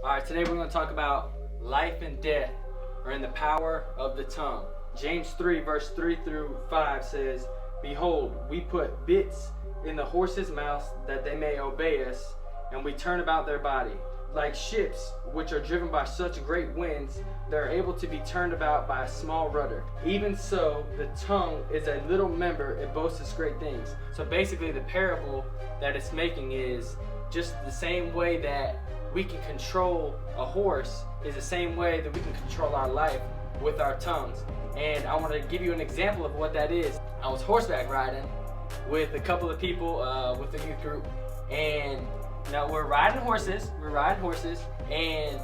Alright, today we're going to talk about life and death are in the power of the tongue. James 3 verse 3 through 5 says, "Behold, we put bits in the horses' mouths that they may obey us, and we turn about their body. Like ships which are driven by such great winds, they are able to be turned about by a small rudder. Even so, the tongue is a little member, it boasts great things." So basically the parable that it's making is just the same way that we can control a horse is the same way that we can control our life with our tongues. And I want to give you an example of what that is. I was horseback riding with a couple of people with the youth group, and we're riding horses, and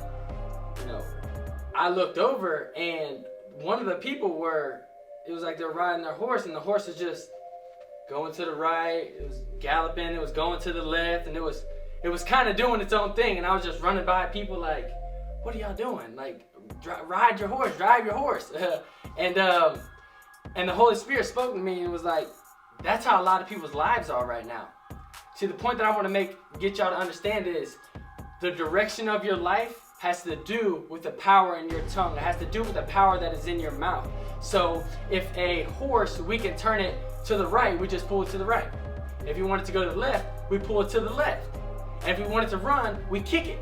I looked over, and one of the people it was like they're riding their horse, and the horse was just going to the right, it was galloping, it was going to the left, and it was kind of doing its own thing. And I was just running by people like, "What are y'all doing? Like, ride your horse, drive your horse." And the Holy Spirit spoke to me and was like, that's how a lot of people's lives are right now. See, the point that I want to get y'all to understand is the direction of your life has to do with the power in your tongue. It has to do with the power that is in your mouth. So if a horse, we can turn it to the right, we just pull it to the right. If you want it to go to the left, we pull it to the left. And if we want it to run, we kick it.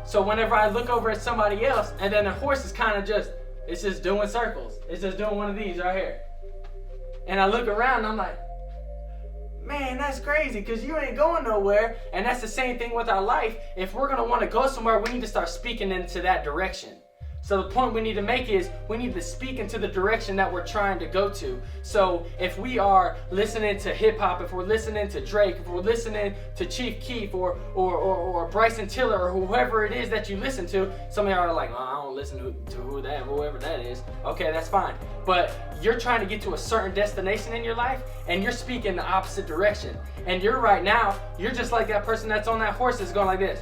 So whenever I look over at somebody else, and then the horse is kind of it's just doing circles. It's just doing one of these right here. And I look around and I'm like, man, that's crazy, because you ain't going nowhere. And that's the same thing with our life. If we're going to want to go somewhere, we need to start speaking into that direction. So the point we need to make is we need to speak into the direction that we're trying to go to. So if we are listening to hip hop, if we're listening to Drake, if we're listening to Chief Keef or Bryson Tiller or whoever it is that you listen to, some of y'all are like, "Oh, I don't listen to whoever that is." Okay, that's fine. But you're trying to get to a certain destination in your life, and you're speaking the opposite direction. And you're just like that person that's on that horse that's going like this.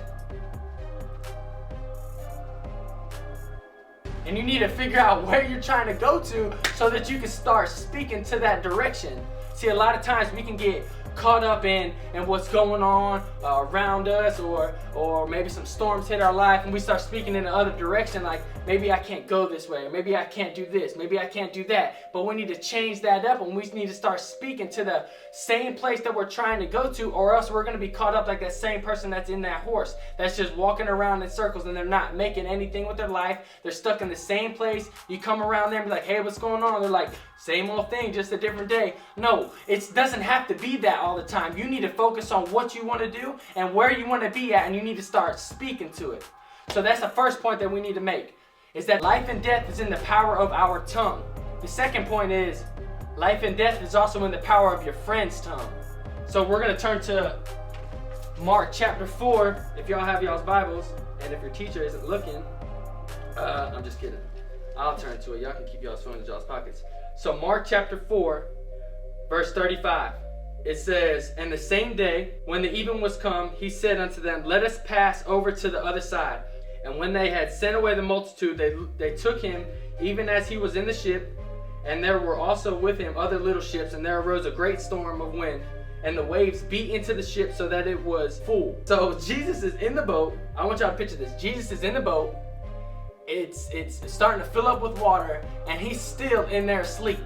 And you need to figure out where you're trying to go to so that you can start speaking to that direction. See, a lot of times we can get caught up in what's going on around us, or maybe some storms hit our life and we start speaking in the other direction, like maybe I can't go this way, or maybe I can't do this, maybe I can't do that. But we need to change that up, and we need to start speaking to the same place that we're trying to go to, or else we're going to be caught up like that same person that's in that horse that's just walking around in circles and they're not making anything with their life. They're stuck in the same place. You come around there and be like, "Hey, what's going on?" They're like, "Same old thing, just a different day." No, it doesn't have to be that all the time. You need to focus on what you want to do and where you want to be at, and you need to start speaking to it. So that's the first point that we need to make, is that life and death is in the power of our tongue. The second point is life and death is also in the power of your friend's tongue. So we're going to turn to Mark chapter 4, if y'all have y'all's Bibles, and if your teacher isn't looking, I'm just kidding. I'll turn to it. Y'all can keep y'all's phone in y'all's pockets. So Mark chapter 4, verse 35. It says, "And the same day, when the even was come, he said unto them, Let us pass over to the other side. And when they had sent away the multitude, they took him, even as he was in the ship. And there were also with him other little ships, and there arose a great storm of wind, and the waves beat into the ship so that it was full." So Jesus is in the boat. I want y'all to picture this. Jesus is in the boat. It's starting to fill up with water, and he's still in there asleep.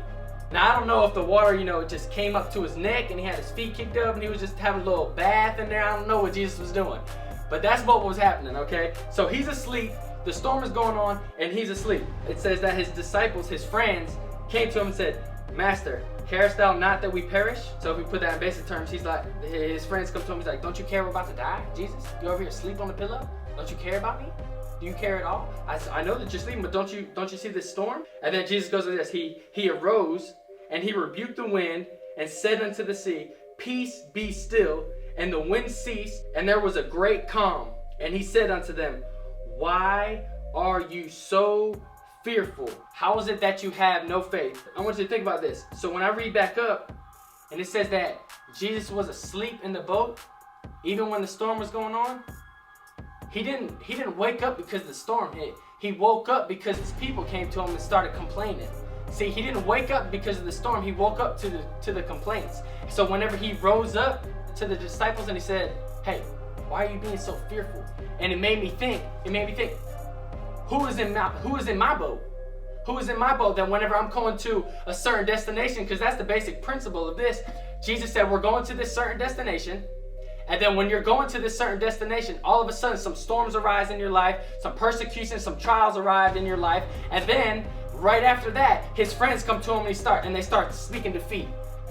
Now, I don't know if the water, it just came up to his neck and he had his feet kicked up and he was just having a little bath in there. I don't know what Jesus was doing. But that's what was happening, okay? So he's asleep, the storm is going on, and he's asleep. It says that his disciples, his friends, came to him and said, "Master, carest thou not that we perish?" So if we put that in basic terms, his friends come to him, he's like, "Don't you care we're about to die, Jesus? You over here asleep on the pillow? Don't you care about me? Do you care at all? I know that you're sleeping, but don't you see this storm?" And then Jesus goes like this. He arose and he rebuked the wind and said unto the sea, "Peace, be still." And the wind ceased, and there was a great calm. And he said unto them, "Why are you so fearful? How is it that you have no faith?" I want you to think about this. So when I read back up, and it says that Jesus was asleep in the boat, even when the storm was going on, he didn't wake up because the storm hit. He woke up because his people came to him and started complaining. See, he didn't wake up because of the storm. He woke up to the complaints. So whenever he rose up to the disciples and he said, "Hey, Why are you being so fearful? And it made me think, who is in my boat? Who is in my boat that whenever I'm going to a certain destination, because that's the basic principle of this. Jesus said we're going to this certain destination. And then when you're going to this certain destination, all of a sudden some storms arise in your life, some persecution, some trials arrive in your life. And then right after that, his friends come to him and they start speaking defeat.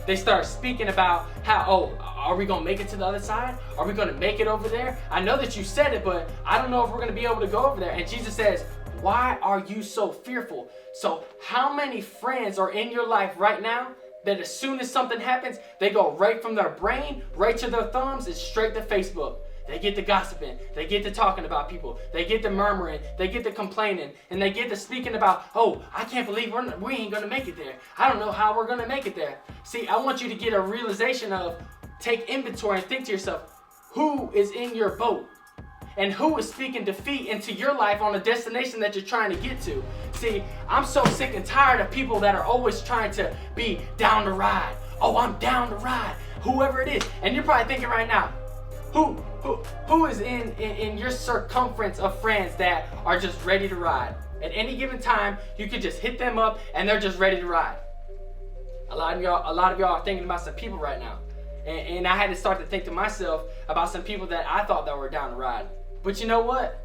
They start speaking about how, are we going to make it to the other side? Are we going to make it over there? I know that you said it, but I don't know if we're going to be able to go over there. And Jesus says, why are you so fearful? So how many friends are in your life right now that as soon as something happens, they go right from their brain, right to their thumbs, and straight to Facebook? They get to gossiping, they get to talking about people, they get to murmuring, they get to complaining, and they get to speaking about, I can't believe we ain't gonna make it there. I don't know how we're gonna make it there. See, I want you to get a realization of, take inventory and think to yourself, who is in your boat? And who is speaking defeat into your life on a destination that you're trying to get to? See, I'm so sick and tired of people that are always trying to be down to ride. Oh, I'm down to ride. Whoever it is. And you're probably thinking right now, who is in your circumference of friends that are just ready to ride? At any given time, you could just hit them up and they're just ready to ride. A lot of y'all are thinking about some people right now. And I had to start to think to myself about some people that I thought that were down to ride. But you know what?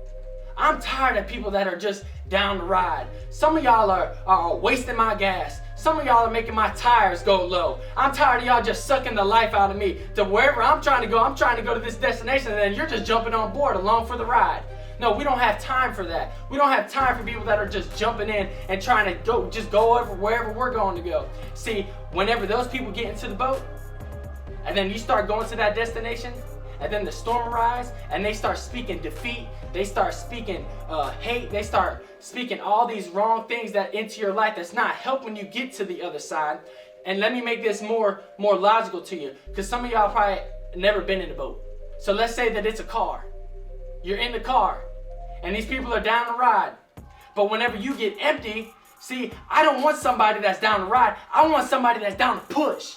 I'm tired of people that are just down to ride. Some of y'all are wasting my gas. Some of y'all are making my tires go low. I'm tired of y'all just sucking the life out of me. To wherever I'm trying to go to this destination, and then you're just jumping on board along for the ride. No, we don't have time for that. We don't have time for people that are just jumping in and trying to go over wherever we're going to go. See, whenever those people get into the boat, and then you start going to that destination, and then the storm arrives, and they start speaking defeat, they start speaking hate, they start speaking all these wrong things that into your life that's not helping you get to the other side. And let me make this more logical to you, because some of y'all probably never been in a boat. So let's say that it's a car. You're in the car, and these people are down to ride. But whenever you get empty, see, I don't want somebody that's down to ride. I want somebody that's down to push.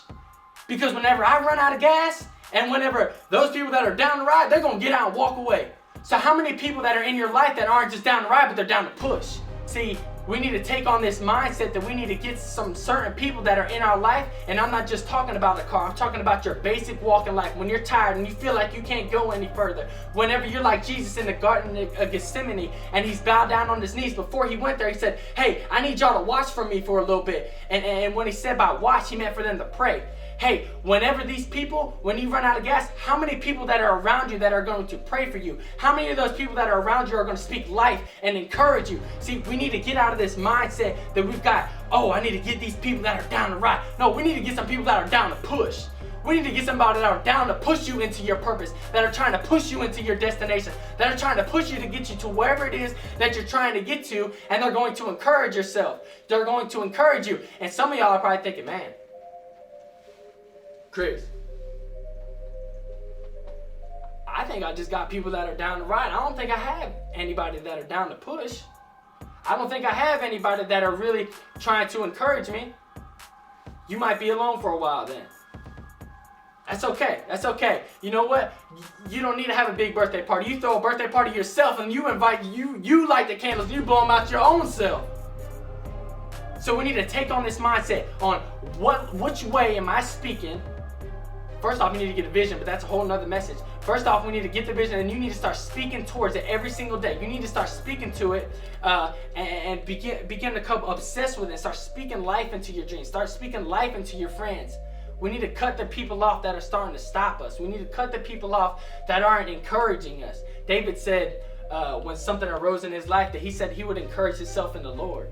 Because whenever I run out of gas, and whenever those people that are down to ride, they're going to get out and walk away. So how many people that are in your life that aren't just down to ride, but they're down to push? See, we need to take on this mindset that we need to get some certain people that are in our life. And I'm not just talking about the car. I'm talking about your basic walk in life. When you're tired and you feel like you can't go any further. Whenever you're like Jesus in the Garden of Gethsemane and he's bowed down on his knees. Before he went there, he said, hey, I need y'all to watch for me for a little bit. And when he said by watch, he meant for them to pray. Hey, whenever these people, when you run out of gas, how many people that are around you that are going to pray for you? How many of those people that are around you are going to speak life and encourage you? See, we need to get out of this mindset that we've got, I need to get these people that are down to ride. No, we need to get some people that are down to push. We need to get somebody that are down to push you into your purpose, that are trying to push you into your destination, that are trying to push you to get you to wherever it is that you're trying to get to, and they're going to encourage yourself. They're going to encourage you. And some of y'all are probably thinking, man, Chris, I think I just got people that are down to ride. I don't think I have anybody that are down to push. I don't think I have anybody that are really trying to encourage me. You might be alone for a while then. That's okay. That's okay. You know what? You don't need to have a big birthday party. You throw a birthday party yourself and you invite, you light the candles, you blow them out your own self. So we need to take on this mindset on which way am I speaking. First off, you need to get a vision, but that's a whole nother message. First off, we need to get the vision, and you need to start speaking towards it every single day. You need to start speaking to it and begin to become obsessed with it. Start speaking life into your dreams. Start speaking life into your friends. We need to cut the people off that are starting to stop us. We need to cut the people off that aren't encouraging us. David said when something arose in his life that he said he would encourage himself in the Lord.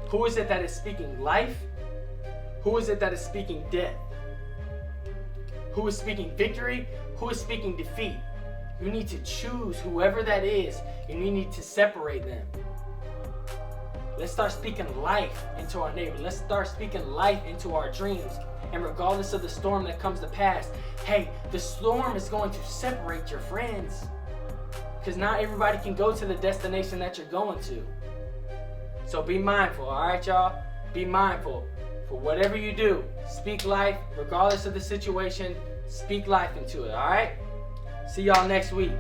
Who is it that is speaking life? Who is it that is speaking death? Who is speaking victory? Who is speaking defeat? You need to choose whoever that is, and you need to separate them. Let's start speaking life into our neighbor. Let's start speaking life into our dreams. And regardless of the storm that comes to pass, hey, the storm is going to separate your friends. Because not everybody can go to the destination that you're going to. So be mindful, all right, y'all? Be mindful. For whatever you do, speak life, regardless of the situation, speak life into it, all right? See y'all next week.